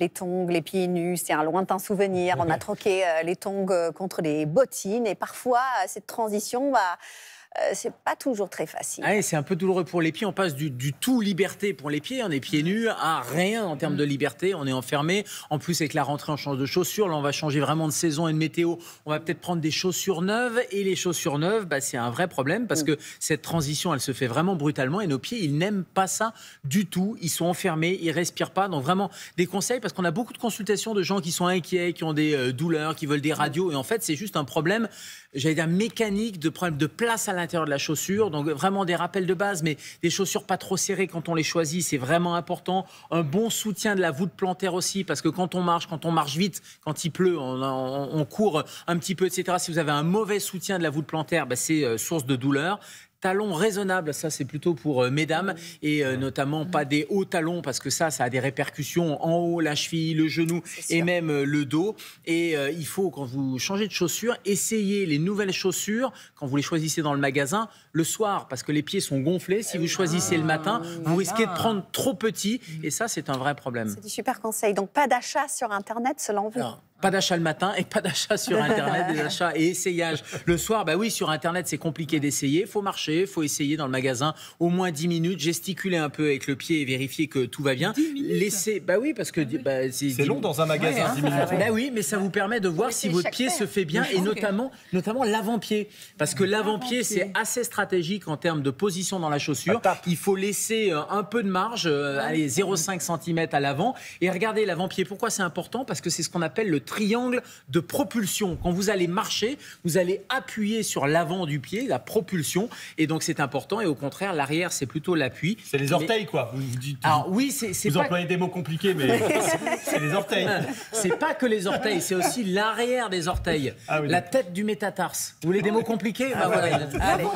Les tongs, les pieds nus, c'est un lointain souvenir. On a troqué les tongs contre les bottines. Et parfois, cette transition, c'est pas toujours très facile. Ah, c'est un peu douloureux pour les pieds. On passe du tout liberté pour les pieds. On est pieds nus à rien en termes de liberté. On est enfermé. En plus, avec la rentrée, on change de chaussures. Là, on va changer vraiment de saison et de météo. On va peut-être prendre des chaussures neuves. Et les chaussures neuves, c'est un vrai problème parce que cette transition, elle se fait vraiment brutalement. Et nos pieds, ils n'aiment pas ça du tout. Ils sont enfermés. Ils respirent pas. Donc vraiment, des conseils parce qu'on a beaucoup de consultations de gens qui sont inquiets, qui ont des douleurs, qui veulent des radios. Et en fait, c'est juste un problème, j'allais dire mécanique, de problème de place à l'intérieur de la chaussure. Donc vraiment des rappels de base, mais des chaussures pas trop serrées quand on les choisit, c'est vraiment important. Un bon soutien de la voûte plantaire aussi, parce que quand on marche vite, quand il pleut, on court un petit peu, etc. Si vous avez un mauvais soutien de la voûte plantaire, c'est source de douleur. Talons raisonnables, ça c'est plutôt pour mesdames et notamment pas des hauts talons parce que ça a des répercussions en haut, la cheville, le genou et même le dos. Et il faut, quand vous changez de chaussures, essayer les nouvelles chaussures quand vous les choisissez dans le magasin le soir parce que les pieds sont gonflés. Si vous choisissez le matin, vous risquez de prendre trop petit et ça c'est un vrai problème. C'est du super conseil. Donc pas d'achat sur Internet selon vous? Alors, pas d'achat le matin et pas d'achat sur Internet, des achats et essayages. Le soir, oui, sur Internet, c'est compliqué d'essayer. Il faut marcher, il faut essayer dans le magasin au moins 10 minutes, gesticuler un peu avec le pied et vérifier que tout va bien. 10 minutes. Laisser, oui, parce que c'est long dans un magasin, 10 minutes. Oui, mais ça vous permet de voir si votre pied se fait bien et notamment l'avant-pied. Parce que l'avant-pied, c'est assez stratégique en termes de position dans la chaussure. Il faut laisser un peu de marge, 0,5 cm à l'avant. Et regardez l'avant-pied. Pourquoi c'est important? Parce que c'est ce qu'on appelle le triangle de propulsion. Quand vous allez marcher, vous allez appuyer sur l'avant du pied, la propulsion, et donc c'est important. Et au contraire, l'arrière, c'est plutôt l'appui. C'est les orteils, quoi. Vous dites, alors oui, vous employez des mots compliqués, mais c'est les orteils. C'est pas que les orteils, c'est aussi l'arrière des orteils. La tête du métatarse. Vous voulez des mots compliqués?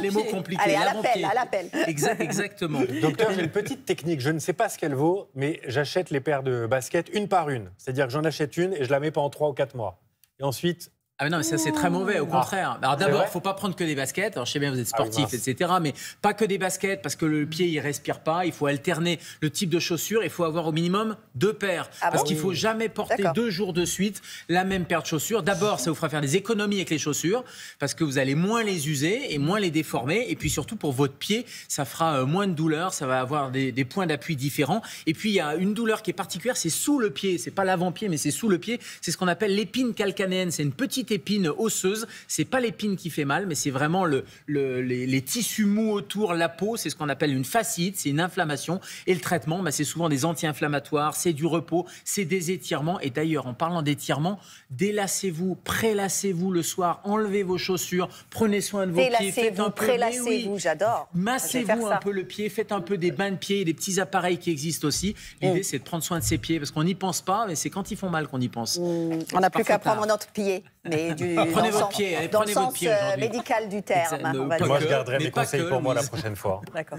Les mots compliqués. Allez, à l'appel. Exactement. Docteur, j'ai une petite technique. Je ne sais pas ce qu'elle vaut, mais j'achète les paires de baskets une par une. C'est-à-dire que j'en achète une et je la mets pendant 3 ou 4 mois. Et ensuite... Ah mais non, mais ça c'est très mauvais, au contraire. Alors d'abord, il ne faut pas prendre que des baskets. Alors je sais bien, vous êtes sportif, etc. Mais pas que des baskets, parce que le pied, il ne respire pas. Il faut alterner le type de chaussures. Il faut avoir au minimum 2 paires. Parce qu'il ne faut jamais porter 2 jours de suite la même paire de chaussures. D'abord, ça vous fera faire des économies avec les chaussures, parce que vous allez moins les user et moins les déformer. Et puis surtout, pour votre pied, ça fera moins de douleur. Ça va avoir des points d'appui différents. Et puis, il y a une douleur qui est particulière, c'est sous le pied. Ce n'est pas l'avant-pied, mais c'est sous le pied. C'est ce qu'on appelle l'épine calcanéenne. C'est une petite épine osseuse, c'est pas l'épine qui fait mal, mais c'est vraiment les tissus mous autour, la peau, c'est ce qu'on appelle une fasciite, c'est une inflammation. Et le traitement, c'est souvent des anti-inflammatoires, c'est du repos, c'est des étirements. Et d'ailleurs, en parlant d'étirements, délassez-vous, prélassez-vous le soir, enlevez vos chaussures, prenez soin de vos pieds, faites un peu, prélassez-vous, j'adore. Massez-vous un peu le pied, faites un peu des bains de pieds, des petits appareils qui existent aussi. L'idée, c'est de prendre soin de ses pieds, parce qu'on n'y pense pas, mais c'est quand ils font mal qu'on y pense. On n'a plus qu'à prendre notre pied. Mais prenez votre pied, dans le votre sens pied médical du terme. Moi, je garderai mes conseils pour moi la prochaine fois. D'accord.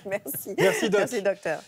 Merci. Merci, Doc. Merci, docteur.